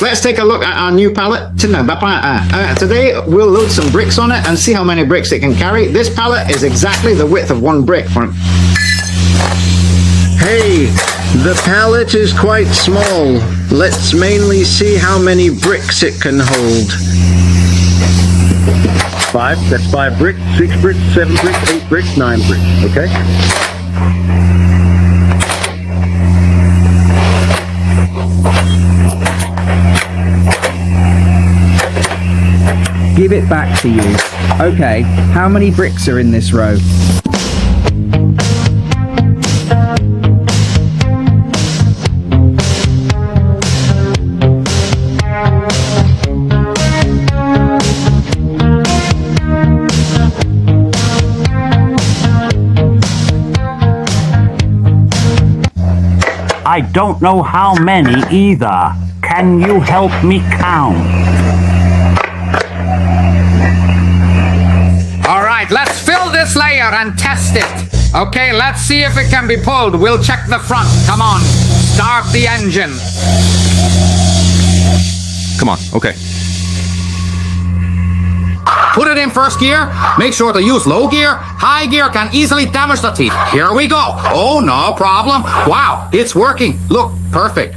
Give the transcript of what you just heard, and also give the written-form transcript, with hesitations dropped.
Let's take a look at our new pallet. Today we'll load some bricks on it and see how many bricks it can carry. This pallet is exactly the width of one brick. Hey, the pallet is quite small. Let's mainly see how many bricks it can hold. 5, that's 5 bricks, 6 bricks, 7 bricks, 8 bricks, 9 bricks, okay? Give it back to you. Okay, how many bricks are in this row? I don't know how many either. Can you help me count? All right, let's fill this layer and test it. Okay, let's see if it can be pulled. We'll check the front. Come on, start the engine. Come on, okay. Put it in first gear. Make sure to use low gear. High gear can easily damage the teeth. Here we go. Oh, no problem. Wow, it's working. Look, perfect.